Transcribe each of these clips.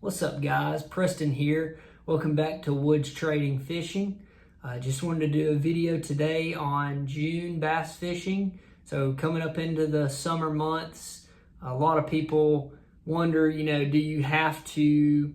What's up, guys? Preston here. Welcome back to Woods Trading Fishing. Just wanted to do a video today on June bass fishing. So coming up into the summer months, a lot of people wonder, do you have to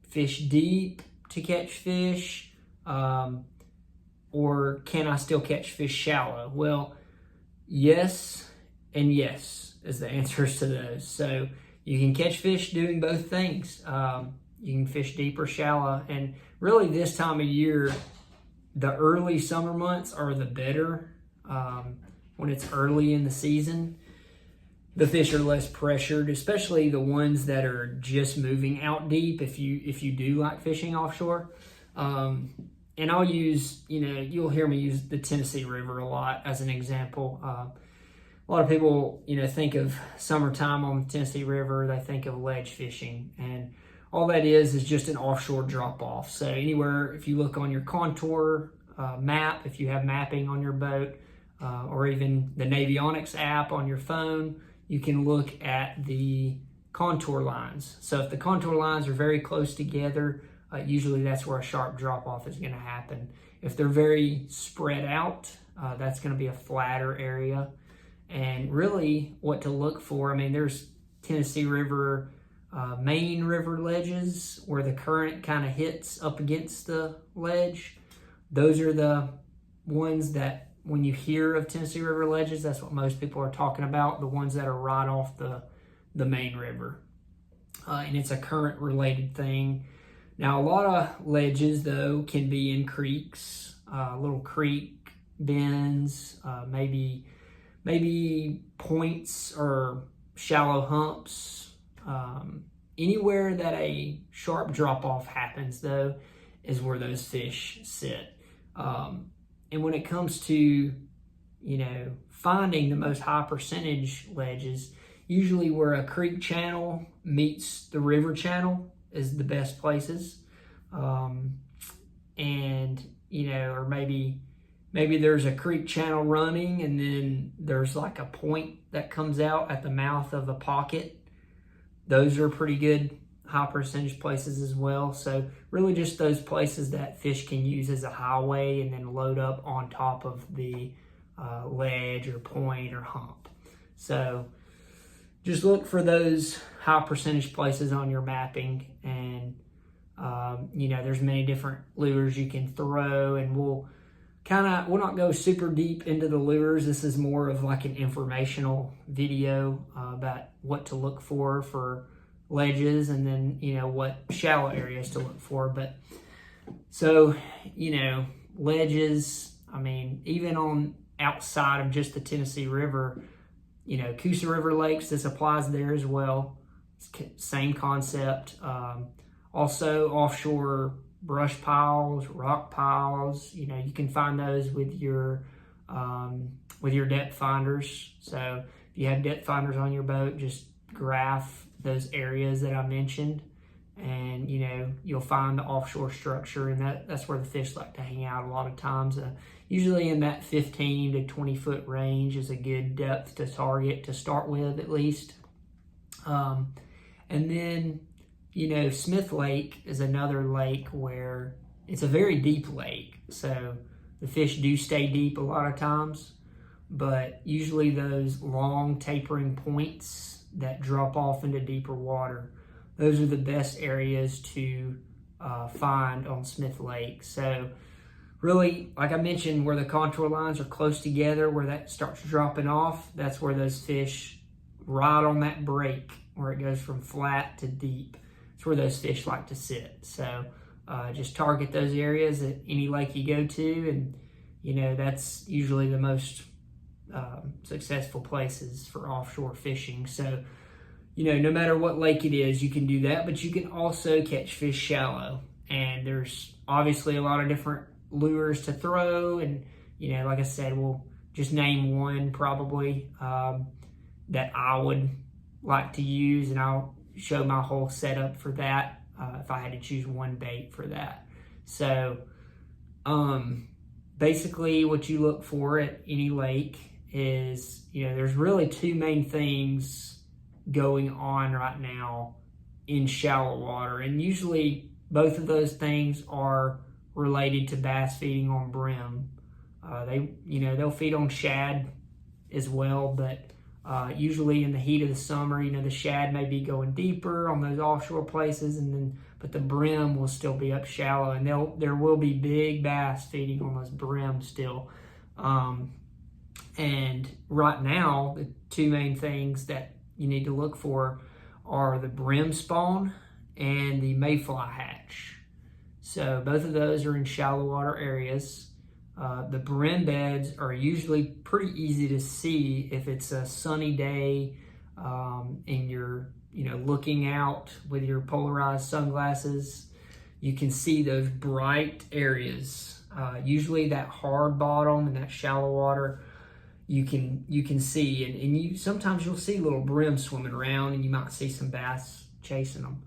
fish deep to catch fish? Or can I still catch fish shallow? Well, yes and yes is the answers to those. So you can catch fish doing both things. You can fish deep or shallow. And really this time of year, the early summer months are the better. When it's early in the season, the fish are less pressured, especially the ones that are just moving out deep if you do like fishing offshore. And I'll use, you'll hear me use the Tennessee River a lot as an example. A lot of people, think of summertime on the Tennessee River, they think of ledge fishing. And all that is just an offshore drop-off. So anywhere, if you look on your contour map, if you have mapping on your boat, or even the Navionics app on your phone, you can look at the contour lines. So if the contour lines are very close together, usually that's where a sharp drop-off is going to happen. If they're very spread out, that's going to be a flatter area. And really what to look for, there's Tennessee River, main river ledges where the current kind of hits up against the ledge. Those are the ones that when you hear of Tennessee River ledges, that's what most people are talking about, the ones that are right off the main river. And it's a current related thing. Now, a lot of ledges, though, can be in creeks, little creek bends, maybe points or shallow humps. Anywhere that a sharp drop-off happens, though, is where those fish sit. And when it comes to, finding the most high percentage ledges, usually where a creek channel meets the river channel is the best places. Or maybe there's a creek channel running and then there's like a point that comes out at the mouth of a pocket. Those are pretty good high percentage places as well. So really just those places that fish can use as a highway and then load up on top of the ledge or point or hump. So just look for those high percentage places on your mapping, and there's many different lures you can throw, and we'll not go super deep into the lures. This is more of like an informational video about what to look for ledges, and then what shallow areas to look for. But so ledges, even on outside of just the Tennessee River, Coosa River lakes, this applies there as well. Same concept. Also offshore brush piles, rock piles, you can find those with your depth finders. So if you have depth finders on your boat, just graph those areas that I mentioned, and you'll find the offshore structure, and that's where the fish like to hang out a lot of times. Usually in that 15 to 20 foot range is a good depth to target to start with, at least. And then Smith Lake is another lake where it's a very deep lake. So the fish do stay deep a lot of times, but usually those long tapering points that drop off into deeper water, those are the best areas to find on Smith Lake. So really, like I mentioned, where the contour lines are close together, where that starts dropping off, that's where those fish, right on that break, where it goes from flat to deep, it's where those fish like to sit. So just target those areas at any lake you go to, and that's usually the most successful places for offshore fishing. So no matter what lake it is, you can do that, but you can also catch fish shallow. And there's obviously a lot of different lures to throw, and like I said, we'll just name one probably that I would like to use, and I'll show my whole setup for that if I had to choose one bait for that. So basically what you look for at any lake is, there's really two main things going on right now in shallow water. And usually both of those things are related to bass feeding on brim. They'll feed on shad as well, but usually in the heat of the summer, the shad may be going deeper on those offshore places, but the brim will still be up shallow, and there will be big bass feeding on those brim still. And right now, the two main things that you need to look for are the brim spawn and the mayfly hatch. So both of those are in shallow water areas. The brim beds are usually pretty easy to see if it's a sunny day and you're looking out with your polarized sunglasses. You can see those bright areas. Usually that hard bottom and that shallow water, you can see, and sometimes you'll see little brim swimming around, and you might see some bass chasing them.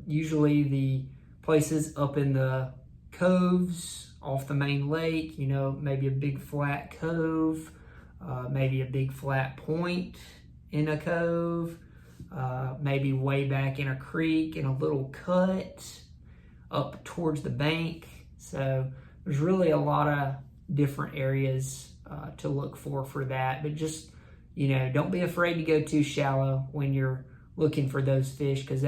Usually the places up in the coves off the main lake, maybe a big flat cove, maybe a big flat point in a cove, maybe way back in a creek in a little cut up towards the bank. So there's really a lot of different areas to look for that, but just don't be afraid to go too shallow when you're looking for those fish, because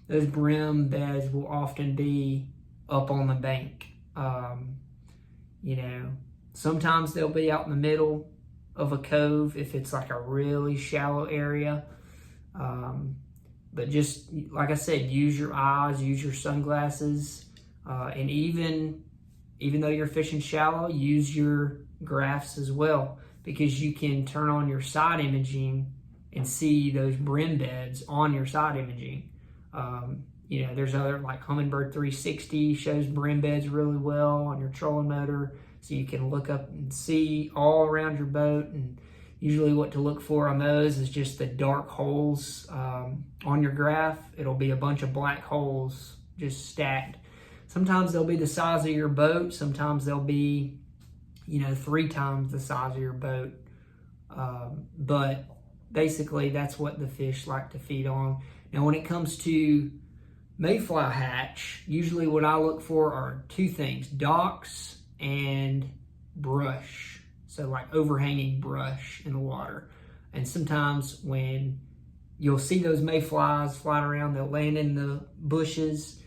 those brim beds will often be up on the bank. Sometimes they'll be out in the middle of a cove if it's like a really shallow area. But just like I said, use your eyes, use your sunglasses, and even though you're fishing shallow, use your graphs as well, because you can turn on your side imaging and see those brim beds on your side imaging. There's other, like Humminbird 360 shows brim beds really well on your trolling motor, so you can look up and see all around your boat. And usually what to look for on those is just the dark holes on your graph. It'll be a bunch of black holes just stacked. Sometimes they'll be the size of your boat. Sometimes they'll be, 3 times the size of your boat. But basically, that's what the fish like to feed on. Now, when it comes to mayfly hatch, usually what I look for are 2 things: docks and brush. So like overhanging brush in the water. And sometimes when you'll see those mayflies flying around, they'll land in the bushes.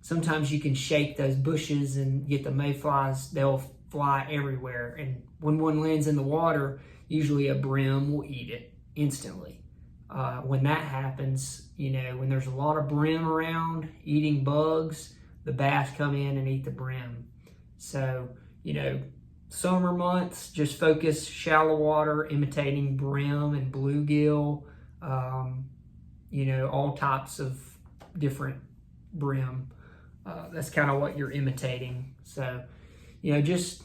Sometimes you can shake those bushes and get the mayflies. They'll fly everywhere. And when one lands in the water, usually a brim will eat it instantly. When that happens, when there's a lot of brim around eating bugs, the bass come in and eat the brim. So, summer months, just focus shallow water, imitating brim and bluegill, all types of different brim. That's kind of what you're imitating. So, just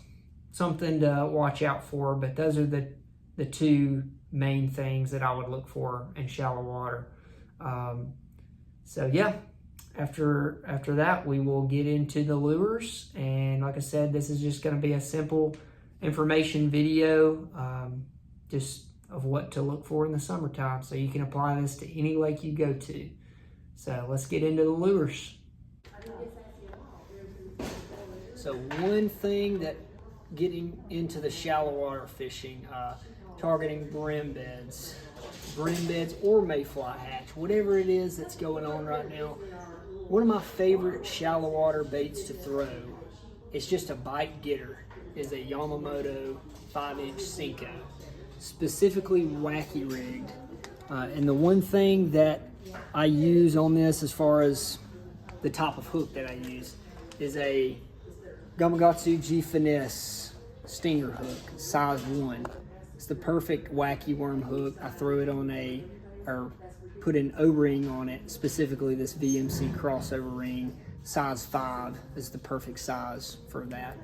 something to watch out for. But those are the 2 main things that I would look for in shallow water. After that, we will get into the lures. And like I said, this is just going to be a simple information video, just of what to look for in the summertime, so you can apply this to any lake you go to. So let's get into the lures. So one thing that getting into the shallow water fishing, targeting brim beds or mayfly hatch, whatever it is that's going on right now. One of my favorite shallow water baits to throw, it's just a bite getter, is a Yamamoto 5-inch Senko, specifically wacky rigged. And the one thing that I use on this, as far as the type of hook that I use, is a Gamakatsu G Finesse stinger hook, size 1. It's the perfect wacky worm hook. I throw it on put an O-ring on it, specifically this VMC crossover ring, size 5 is the perfect size for that.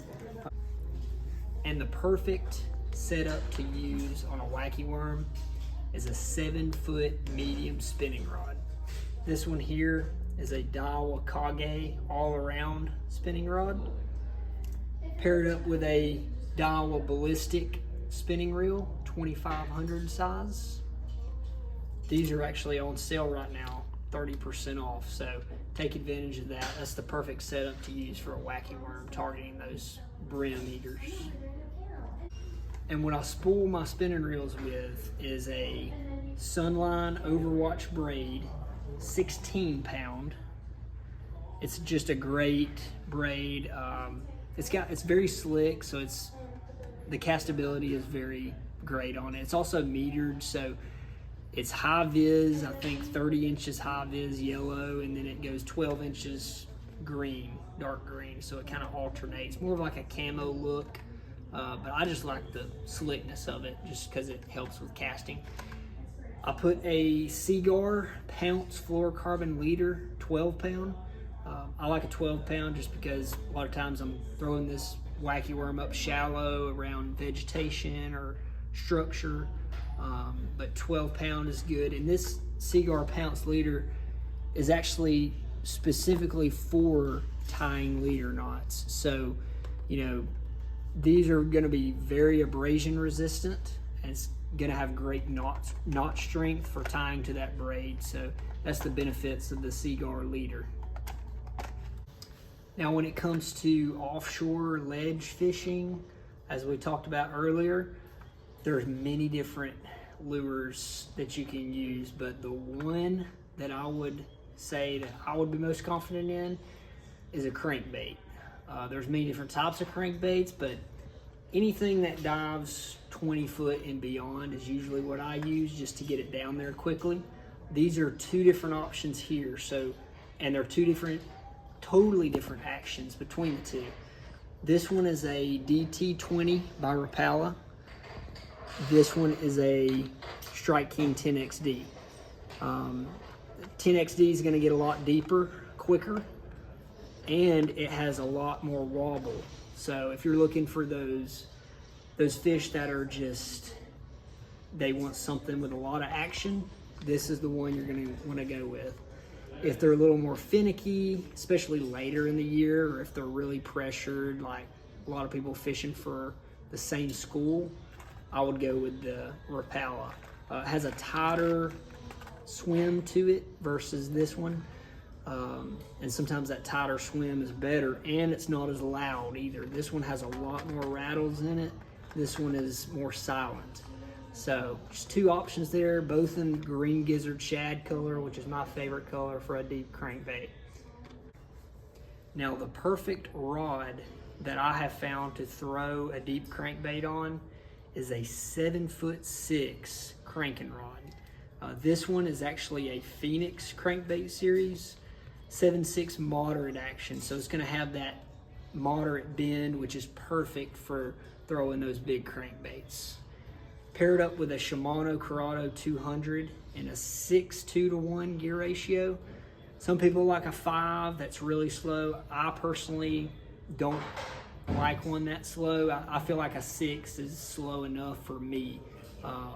And the perfect setup to use on a wacky worm is a 7-foot medium spinning rod. This one here is a Daiwa Kage all-around spinning rod, paired up with a Daiwa Ballistic spinning reel, 2500 size. These are actually on sale right now, 30% off. So take advantage of that. That's the perfect setup to use for a wacky worm targeting those brim eaters. And what I spool my spinning reels with is a Sunline Overwatch braid, 16 pound. It's just a great braid. It's very slick, so the castability is very great on it. It's also metered, so it's high vis, I think 30 inches high vis yellow, and then it goes 12 inches green, dark green, so it kind of alternates, more of like a camo look. But I just like the slickness of it just because it helps with casting. I put a Seaguar Pounce fluorocarbon leader, 12 pound. I like a 12 pound just because a lot of times I'm throwing this wacky worm up shallow around vegetation or structure. But 12 pound is good. And this Seaguar Pounce leader is actually specifically for tying leader knots. So, these are going to be very abrasion resistant, and it's going to have great knot strength for tying to that braid. So that's the benefits of the Seaguar leader. Now when it comes to offshore ledge fishing, as we talked about earlier, there's many different lures that you can use, but the one that I would say that I would be most confident in is a crankbait. There's many different types of crankbaits, but anything that dives 20 foot and beyond is usually what I use just to get it down there quickly. These are two different options here, and they're totally different actions between the two. This one is a DT20 by Rapala. This one is a Strike King 10XD. 10XD is going to get a lot deeper, quicker, and it has a lot more wobble. So if you're looking for those fish that are they want something with a lot of action, this is the one you're going to want to go with. If they're a little more finicky, especially later in the year, or if they're really pressured, like a lot of people fishing for the same school, I would go with the Rapala. It has a tighter swim to it versus this one. And sometimes that tighter swim is better, and it's not as loud either. This one has a lot more rattles in it. This one is more silent. So just two options there, both in green gizzard shad color, which is my favorite color for a deep crankbait. Now the perfect rod that I have found to throw a deep crankbait on is a 7'6" cranking rod. This one is actually a Phoenix crankbait series, 7'6" moderate action. So it's gonna have that moderate bend, which is perfect for throwing those big crankbaits. Paired up with a Shimano Corrado 200 and a 6:2-to-1 gear ratio. Some people like a 5 that's really slow. I personally don't like one that slow. I feel like a 6 is slow enough for me. A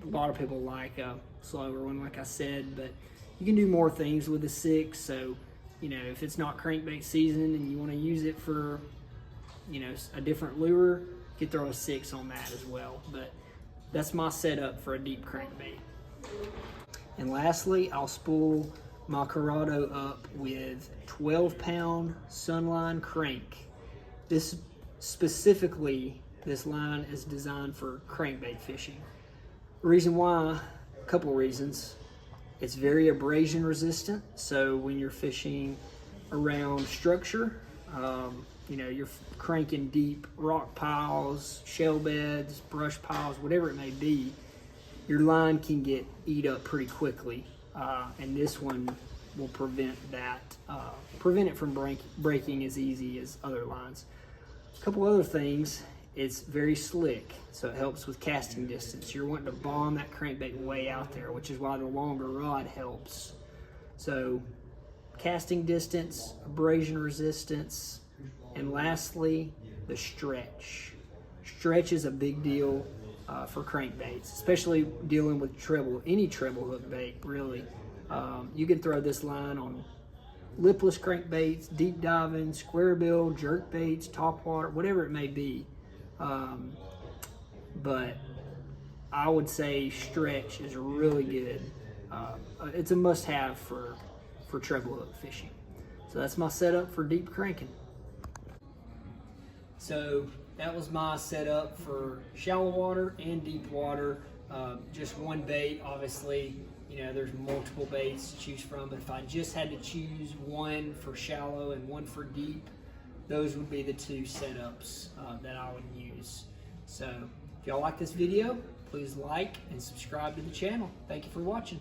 lot of people like a slower one, like I said, but you can do more things with a 6. So, if it's not crankbait season and you want to use it for, a different lure, you could throw a 6 on that as well. But that's my setup for a deep crankbait. And lastly, I'll spool my Corrado up with 12-pound Sunline crank. This line is designed for crankbait fishing. Reason why, a couple reasons. It's very abrasion resistant, so when you're fishing around structure, you're cranking deep rock piles, shell beds, brush piles, whatever it may be, your line can get eat up pretty quickly. And this one will prevent it from breaking as easy as other lines. A couple other things, it's very slick, so it helps with casting distance. You're wanting to bomb that crankbait way out there, which is why the longer rod helps. So casting distance, abrasion resistance, and lastly, the stretch. Stretch is a big deal for crankbaits, especially dealing with any treble hook bait, really. You can throw this line on lipless crankbaits, deep diving, square bill, jerk baits, top water, whatever it may be. But I would say stretch is really good it's a must-have for treble hook fishing. So that's my setup for deep cranking. So that was my setup for shallow water and deep water. Just one bait, obviously, you know, there's multiple baits to choose from, but if I just had to choose one for shallow and one for deep, those would be the two setups that I would use. So if y'all like this video, please like and subscribe to the channel. Thank you for watching.